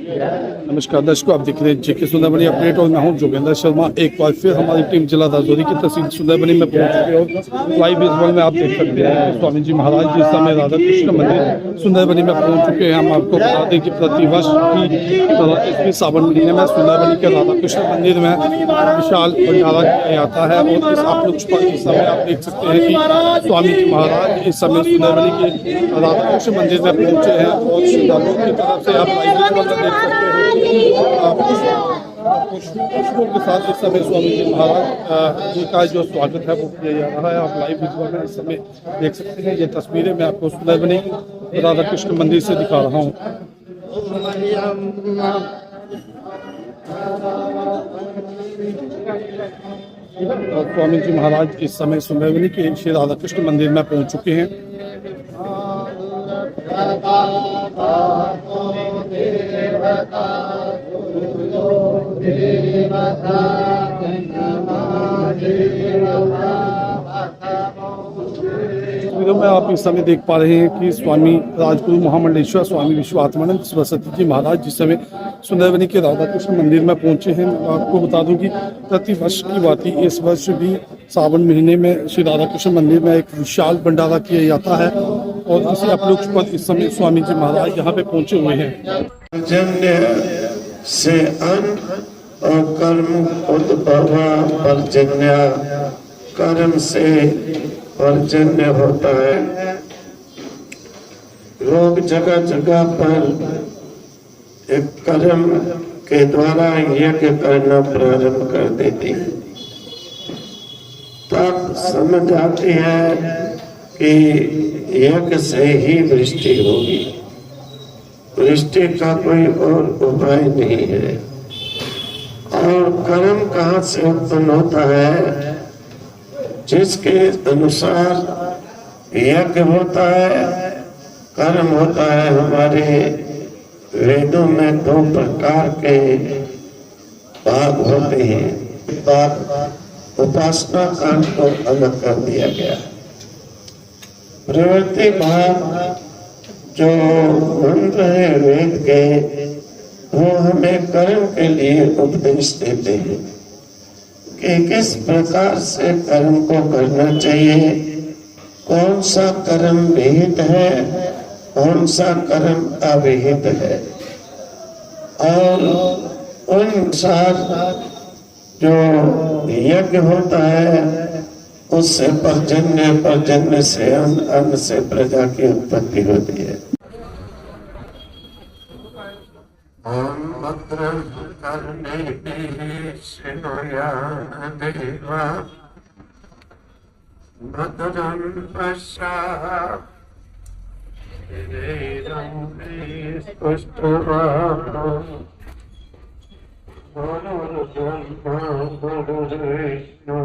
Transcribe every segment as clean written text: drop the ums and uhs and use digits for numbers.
नमस्कार दर्शकों, आप देख रहे हैं जेके सुंदरबनी अपडेट और मैं हूं जोगेंद्र शर्मा। एक बार फिर हमारी टीम जिला राजौरी की तहसील सुंदरबनी में पहुंच चुकी है और लाइव विजुअल में आप देख सकते हैं कि स्वामी जी महाराज जिस समय राधा कृष्ण मंदिर सुंदरबनी में पहुंच चुके हैं। हम आपको बता दें कि प्रतिवर्ष की इसमें सावन महीने में सुंदरबनी के राधा कृष्ण मंदिर में विशाल भंडारा किया जाता है और इस आप लोग इस समय आप देख सकते हैं कि स्वामी जी महाराज इस समय सुंदरबनी के राधा कृष्ण मंदिर में पहुंचे हैं और श्रद्धालुओं की तरफ से आप लाइव विजुअल में देख सकते हैं पुष्पों के साथ इस समय स्वामी जी महाराज जी का जो स्वागत है वो किया जा रहा है। आप लाइव विजुअल में इस समय देख सकते हैं। ये तस्वीरें मैं आपको सुंदरबनी राधा कृष्ण मंदिर से दिखा रहा हूँ। और स्वामी जी महाराज इस समय सुंदरबनी के श्री राधा कृष्ण मंदिर में पहुंच चुके हैं। तस्वीरों में आप इस समय देख पा रहे हैं कि स्वामी राजगुरु महामंडलेश्वर स्वामी विश्वात्मानंद सरस्वती जी महाराज जिस समय सुंदरबनी के राधा कृष्ण मंदिर में पहुंचे हैं। आपको बता दूं कि प्रति वर्ष की बात ही इस वर्ष भी सावन महीने में श्री राधा कृष्ण मंदिर में एक विशाल भंडारा किया जाता है और इसी उपलक्ष्य पर इस समय स्वामी जी महाराज यहाँ पे पहुंचे हुए हैं। से अन्न और कर्म उद्भवा पर्जन्य, कर्म से पर्जन्य होता है। लोग जगह जगह पर एक कर्म के द्वारा यज्ञ करना प्रारंभ कर देती है। तब समझ आती है कि यज्ञ से ही वृष्टि होगी, वृष्टि का कोई और उपाय नहीं है। और कर्म कहाँ से उत्पन्न होता है? जिसके अनुसार यज्ञ होता है, कर्म होता है। हमारे वेदों में दो प्रकार के भाग होते हैं। भाग उपासना कांड को अलग कर दिया गया। प्रवृत्ति भाग जो मंत्र है वेद के, वो हमें कर्म के लिए उपदेश देते हैं कि किस प्रकार से कर्म को करना चाहिए, कौन सा कर्म विहित है, कौन सा कर्म अविहित है। और अनुसार जो यज्ञ होता है उससे पर्जन्य, पर्जन्य से अन्न, अन्न से प्रजा की उत्पत्ति होती है। ओम भद्रं कर्णेभिः शृणुयात् देवा, भद्रं पश्यात् गुरुर्ब्रह्मा गुरुर्विष्णु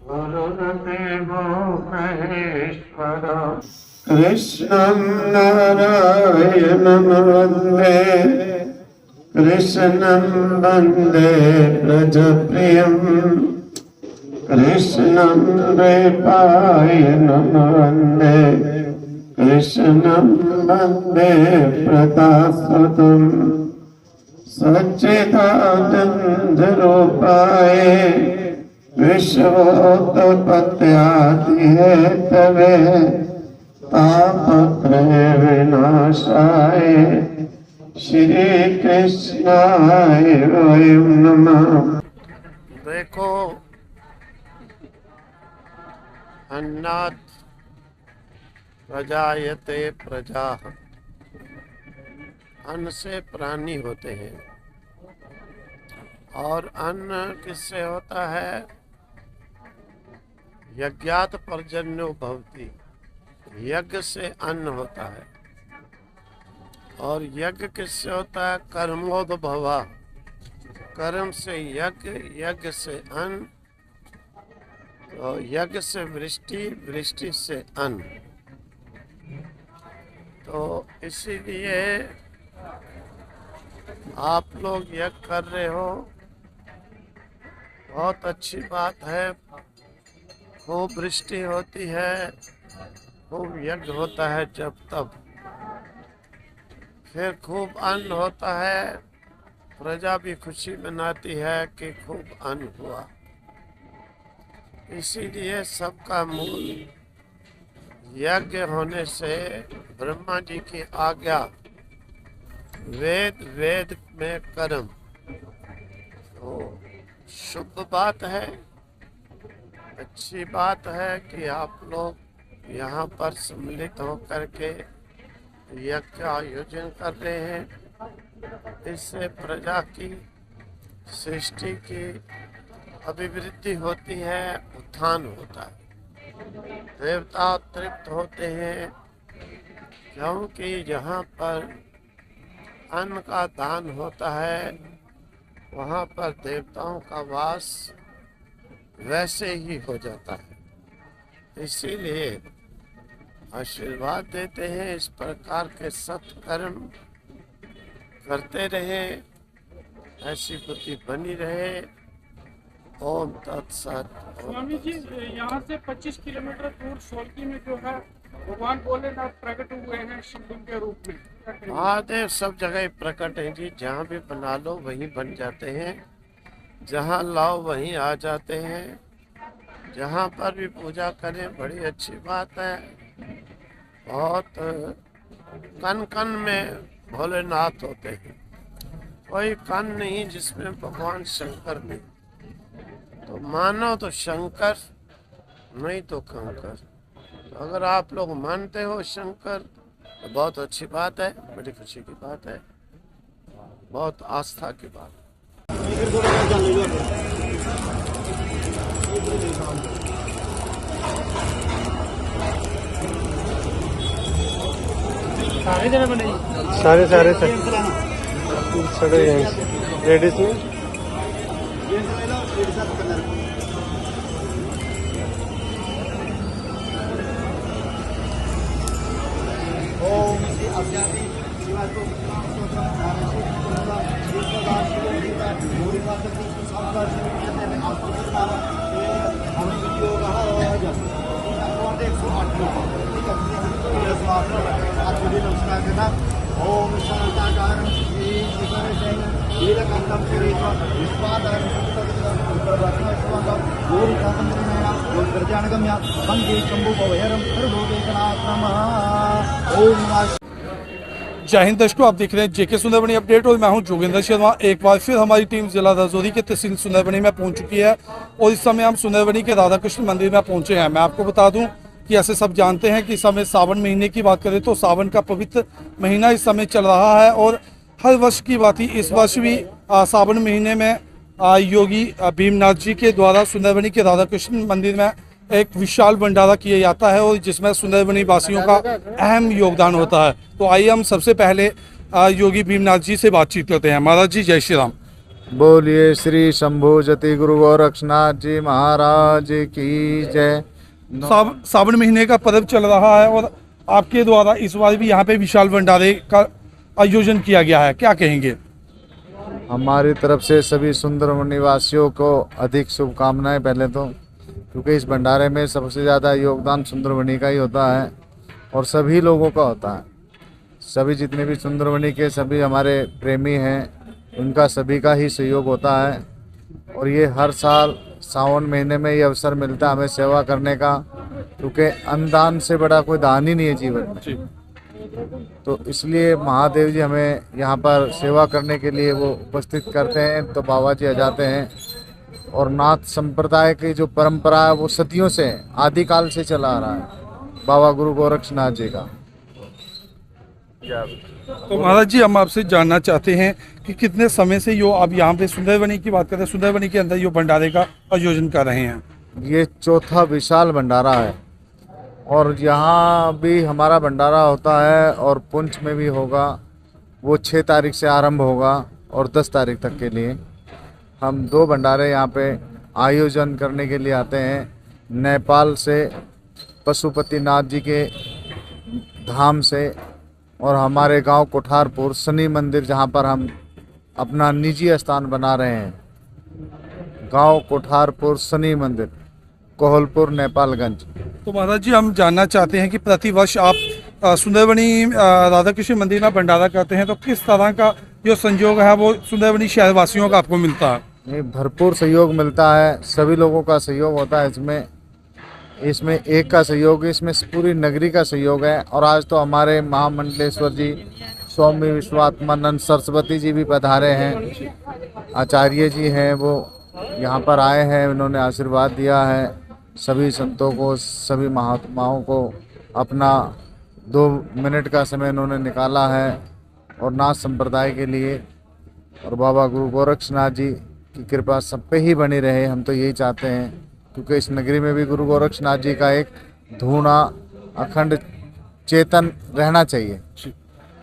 गुरुर्देवो महेश्वरः। कृष्णं नारायणं वन्दे, कृष्णं वन्दे व्रजप्रियं, कृष्णं द्वैपायनं वन्दे, कृष्णं वन्दे प्रदासुतं, सच्चिदानन्दरूपाय विश्वोत्पत्त्यादिहेतवे तापत्रय विनाशाय श्री कृष्णाय वयं नमः। देखो, अन्नात् प्रजायते प्रजा, अन्न से प्राणी होते हैं। और अन्न किससे होता है? यज्ञात पर्जन्यो भवति, यज्ञ से अन्न होता है। और यज्ञ किससे होता है? कर्मोद्भवा, कर्म से यज्ञ, यज्ञ से अन्न, तो यज्ञ से वृष्टि, वृष्टि से अन्न। तो इसीलिए आप लोग यज्ञ कर रहे हो, बहुत अच्छी बात है। खूब वृष्टि होती है, खूब यज्ञ होता है जब तब। फिर खूब अन्न होता है, प्रजा भी खुशी मनाती है कि खूब अन्न हुआ। इसीलिए सबका मूल यज्ञ होने से ब्रह्मा जी की आज्ञा, वेद वेद में कर्म, तो शुभ बात है, अच्छी बात है कि आप लोग यहाँ पर सम्मिलित होकर के यज्ञ का आयोजन कर रहे हैं। इससे प्रजा की, सृष्टि की अभिवृद्धि होती है, उत्थान होता है, देवता तृप्त होते हैं, क्योंकि जहाँ पर अन्न का दान होता है वहाँ पर देवताओं का वास वैसे ही हो जाता है। इसीलिए आशीर्वाद देते हैं, इस प्रकार के सत्कर्म करते रहे, ऐसी बुद्धि बनी रहे। ओम तत्सत। स्वामी जी, यहाँ से 25 किलोमीटर दूर सोलकी में जो है भगवान भोलेनाथ प्रकट हुए हैं शिवलिंग के रूप में। महादेव सब जगह प्रकट हैं जी, जहाँ भी बना लो वहीं बन जाते हैं, जहाँ लाओ वहीं आ जाते हैं, जहाँ पर भी पूजा करें बड़ी अच्छी बात है। बहुत कन कन में भोलेनाथ होते हैं, कोई कन नहीं जिसमें भगवान शंकर नहीं। तो मानो तो शंकर, नहीं तो कंकर। तो अगर आप लोग मानते हो शंकर तो बहुत अच्छी बात है, बड़ी खुशी की बात है, बहुत आस्था की बात है। सारे जने बने सारे सड़े लेडीज में ओम शांताकारं श्रीशिखरशयनं नीलकण्ठं सुरेशं विश्वाधारं सुतगतं गौरीकान्तमया गौरजानगम्या वन्दे शम्भुभवहरं सर्वलोकैकनाथनमः। ओम नमः। जय हिंद दर्शकों, आप देख रहे हैं जेके सुंदरबनी अपडेट और मैं हूं जोगिंदर शर्मा। एक बार फिर हमारी टीम जिला राजौरी के तहसील सुंदरबनी में पहुंच चुकी है और इस समय हम सुंदरबनी के राधा कृष्ण मंदिर में पहुंचे हैं। मैं आपको बता दूं कि ऐसे सब जानते हैं कि इस समय सावन महीने की बात करें तो सावन का पवित्र महीना इस समय चल रहा है और हर वर्ष की बात ही इस वर्ष भी सावन महीने में योगी भीमनाथ जी के द्वारा सुंदरबनी के राधा कृष्ण मंदिर में एक विशाल भंडारा किया जाता है और जिसमें सुंदरबनी वासियों का अहम योगदान होता है। तो आइए हम सबसे पहले योगी भीमनाथ जी से बातचीत करते हैं। महाराज जी जय श्री राम। बोलिए श्री शंभु जति गुरु गोरक्षनाथ जी महाराज की जय। सावन महीने का पर्व चल रहा है और आपके द्वारा इस बार भी यहाँ पे विशाल भंडारे का आयोजन किया गया है, क्या कहेंगे? हमारी तरफ से सभी सुंदरबनी वासियों को अधिक शुभकामनाएं। पहले तो क्योंकि इस भंडारे में सबसे ज़्यादा योगदान सुंदरबनी का ही होता है और सभी लोगों का होता है। सभी जितने भी सुंदरबनी के सभी हमारे प्रेमी हैं उनका सभी का ही सहयोग होता है और ये हर साल सावन महीने में ये अवसर मिलता है हमें सेवा करने का, क्योंकि अन्नदान से बड़ा कोई दान ही नहीं है जीवन में। तो इसलिए महादेव जी हमें यहाँ पर सेवा करने के लिए वो उपस्थित करते हैं, तो बाबा जी आ जाते हैं। और नाथ संप्रदाय की जो परंपरा है वो सदियों से आदिकाल से चला आ रहा है बाबा गुरु गोरक्षनाथ जी का। तो महाराज जी हम आपसे जानना चाहते हैं कि कितने समय से यो आप यहाँ पे सुंदरबनी की बात करें, सुंदरबनी के अंदर यो भंडारे का आयोजन कर रहे हैं? ये चौथा विशाल भंडारा है और यहाँ भी हमारा भंडारा होता है और पुंछ में भी होगा। वो 6 तारीख से आरंभ होगा और 10 तारीख तक के लिए हम 2 भंडारे यहाँ पे आयोजन करने के लिए आते हैं। नेपाल से पशुपतिनाथ जी के धाम से और हमारे गांव कोठारपुर शनि मंदिर, जहां पर हम अपना निजी स्थान बना रहे हैं, गांव कोठारपुर शनि मंदिर, कोहलपुर, नेपालगंज। तो महाराज जी हम जानना चाहते हैं कि प्रतिवर्ष आप सुंदरबनी राधा कृष्ण मंदिर में भंडारा करते हैं, तो किस तरह का जो संयोग है वो सुंदरबनी शहरवासियों का आपको मिलता है? ये भरपूर सहयोग मिलता है, सभी लोगों का सहयोग होता है इसमें एक का सहयोग है, इसमें पूरी नगरी का सहयोग है। और आज तो हमारे महामंडलेश्वर जी स्वामी विश्वात्मानंद सरस्वती जी भी पधारे हैं, आचार्य जी हैं, वो यहाँ पर आए हैं, उन्होंने आशीर्वाद दिया है सभी संतों को, सभी महात्माओं को। अपना 2 मिनट का समय उन्होंने निकाला है और नाथ संप्रदाय के लिए। और बाबा गुरु गोरक्षनाथ जी की कृपा सब पे ही बनी रहे, हम तो यही चाहते हैं, क्योंकि इस नगरी में भी गुरु गोरक्षनाथ जी का एक धूना अखंड चेतन रहना चाहिए।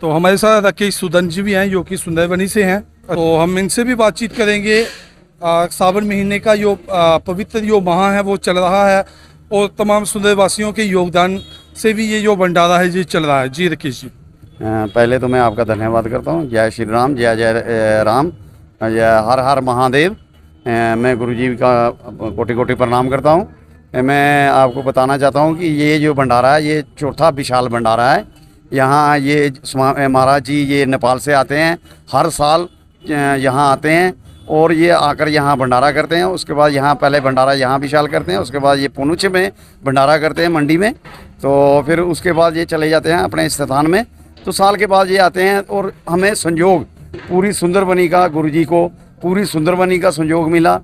तो हमारे साथ राकेश सुदन जी भी हैं जो कि सुंदरबनी से हैं, तो हम इनसे भी बातचीत करेंगे। सावन महीने का जो पवित्र जो माह है वो चल रहा है और तमाम सुंदरवासियों के योगदान से भी ये जो भंडारा है ये चल रहा है। जी राकेश जी, पहले तो मैं आपका धन्यवाद करता हूँ। जय श्री राम, जय जय राम, जय हर हर महादेव। मैं गुरु जी का कोटि कोटि प्रणाम करता हूँ। मैं आपको बताना चाहता हूँ कि ये जो भंडारा है ये चौथा विशाल भंडारा है। यहाँ ये महाराज जी ये नेपाल से आते हैं, हर साल यहाँ आते हैं और ये आकर यहाँ भंडारा करते हैं। उसके बाद यहाँ पहले भंडारा यहाँ विशाल करते हैं, उसके बाद ये पुनुच में भंडारा करते हैं मंडी में, तो फिर उसके बाद ये चले जाते हैं अपने स्थान में। तो साल के बाद ये आते हैं और हमें संयोग पूरी सुंदरबनी का, गुरु जी को पूरी सुंदरबनी का संयोग मिला,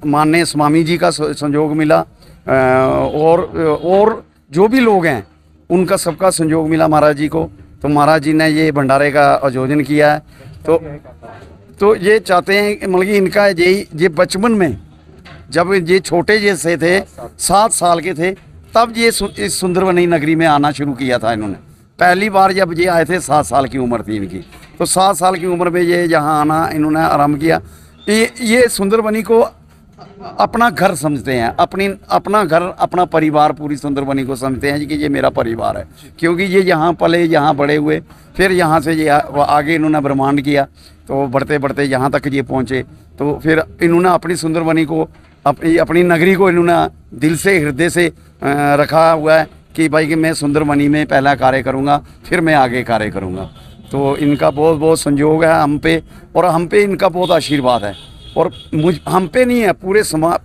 माननीय स्वामी जी का संयोग मिला, और जो भी लोग हैं उनका सबका संयोग मिला महाराज जी को। तो महाराज जी ने ये भंडारे का आयोजन किया है। तो ये चाहते हैं मतलब कि इनका ये बचपन में जब ये छोटे जैसे थे, 7 साल के थे, तब ये इस सुंदरबनी नगरी में आना शुरू किया था इन्होंने। पहली बार जब ये आए थे 7 साल की उम्र थी इनकी, तो 7 साल की उम्र में ये यहाँ आना इन्होंने आरम्भ किया। ये सुंदरबनी को अपना घर समझते हैं, अपना घर, अपना परिवार, पूरी सुंदरबनी को समझते हैं कि ये मेरा परिवार है, क्योंकि ये यहाँ पले, यहाँ बड़े हुए, फिर यहाँ से ये आगे इन्होंने ब्रह्मांड किया, तो बढ़ते बढ़ते यहाँ तक ये पहुँचे। तो फिर इन्होंने अपनी सुंदरबनी को, अपनी नगरी को इन्होंने दिल से, हृदय से रखा हुआ है कि भाई कि मैं सुंदरबनी में पहला कार्य करूँगा, फिर मैं आगे कार्य करूँगा। तो इनका बहुत बहुत संयोग है हम पे, और हम पे इनका बहुत आशीर्वाद है। और हम पे नहीं है, पूरे समाज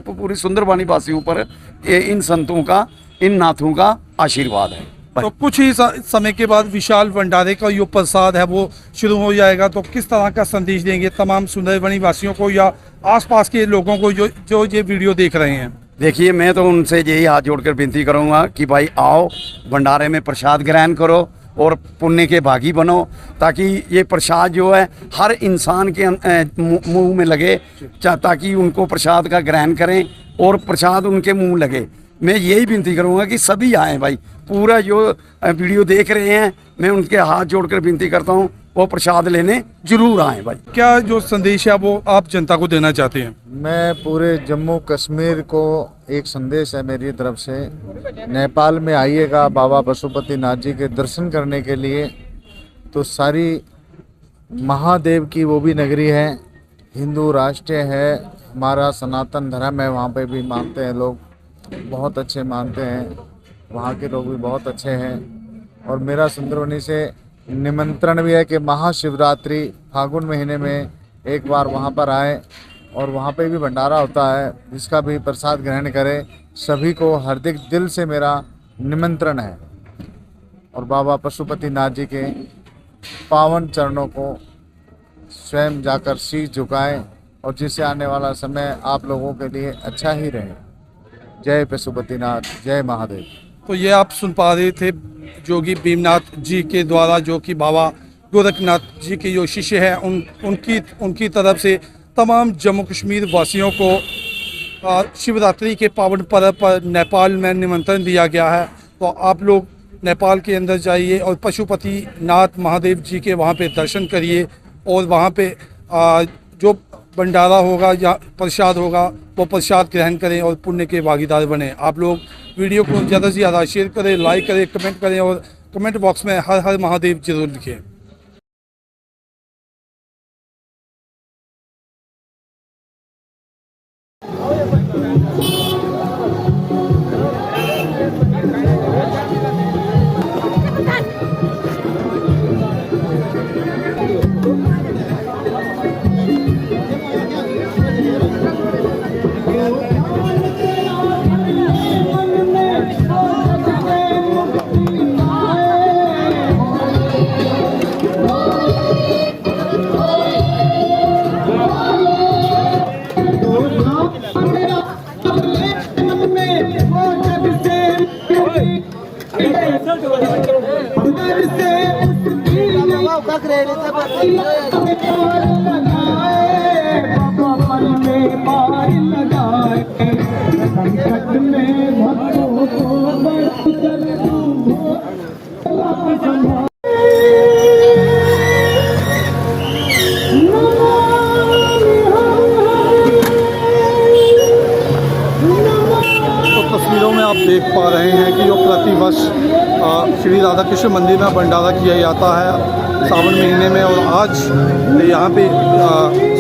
पर, पूरी सुंदरबनी वासियों पर इन संतों का, इन नाथों का आशीर्वाद है। तो कुछ ही समय के बाद विशाल भंडारे का जो प्रसाद है वो शुरू हो जाएगा, तो किस तरह का संदेश देंगे तमाम सुंदरबनी वासियों को या आसपास के लोगों को जो ये वीडियो देख रहे हैं? देखिए, मैं तो उनसे यही हाथ जोड़कर विनती करूँगा कि भाई आओ, भंडारे में प्रसाद ग्रहण करो और पुण्य के भागी बनो, ताकि ये प्रसाद जो है हर इंसान के मुंह में लगे, ताकि उनको प्रसाद का ग्रहण करें और प्रसाद उनके मुंह लगे। मैं यही विनती करूंगा कि सभी आएँ भाई, पूरा जो वीडियो देख रहे हैं, मैं उनके हाथ जोड़कर विनती करता हूं वो प्रसाद लेने जरूर आएँ भाई। क्या जो संदेश है वो आप जनता को देना चाहते हैं? मैं पूरे जम्मू कश्मीर को एक संदेश है मेरी तरफ से, नेपाल में आइएगा बाबा पशुपतिनाथ जी के दर्शन करने के लिए। तो सारी महादेव की वो भी नगरी है, हिंदू राष्ट्र है, हमारा सनातन धर्म है, वहाँ पे भी मानते हैं लोग, बहुत अच्छे मानते हैं, वहाँ के लोग भी बहुत अच्छे हैं। और मेरा सुंदरबनी से निमंत्रण भी है कि महाशिवरात्रि फागुन महीने में एक बार वहाँ पर आए और वहाँ पे भी भंडारा होता है, जिसका भी प्रसाद ग्रहण करें। सभी को हार्दिक दिल से मेरा निमंत्रण है और बाबा पशुपतिनाथ जी के पावन चरणों को स्वयं जाकर शीश झुकाएं और जिससे आने वाला समय आप लोगों के लिए अच्छा ही रहे। जय पशुपतिनाथ, जय महादेव। तो ये आप सुन पा रहे थे जोगी भीमनाथ जी के द्वारा, जो कि बाबा गोरखनाथ जी के जो शिष्य हैं उनकी तरफ से तमाम जम्मू कश्मीर वासियों को शिवरात्रि के पावन पर्व पर नेपाल में निमंत्रण दिया गया है। तो आप लोग नेपाल के अंदर जाइए और पशुपतिनाथ महादेव जी के वहाँ पे दर्शन करिए और वहाँ पे जो भंडारा होगा या प्रसाद होगा वो प्रसाद ग्रहण करें और पुण्य के भागीदार बने। आप लोग वीडियो को ज़्यादा से ज़्यादा शेयर करें, लाइक करें, कमेंट करें और कमेंट बॉक्स में हर हर महादेव जरूर लिखें। तो तस्वीरों में आप देख पा रहे हैं कि जो प्रतिवर्ष श्री राधा कृष्ण मंदिर में भंडारा किया जाता है सावन महीने में। और आज यहाँ पे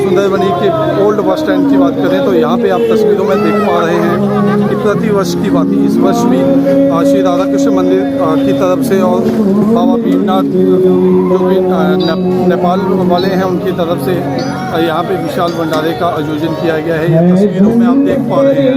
सुंदरबनी के ओल्ड बस स्टैंड की बात करें तो यहाँ पे आप तस्वीरों में देख पा रहे हैं कि प्रतिवर्ष की बात इस वर्ष भी श्री राधा कृष्ण मंदिर की तरफ से और बाबा भीमनाथ जो भी नेपाल वाले हैं उनकी तरफ से यहाँ पे विशाल भंडारे का आयोजन किया गया है। ये तस्वीरों में आप देख पा रहे हैं।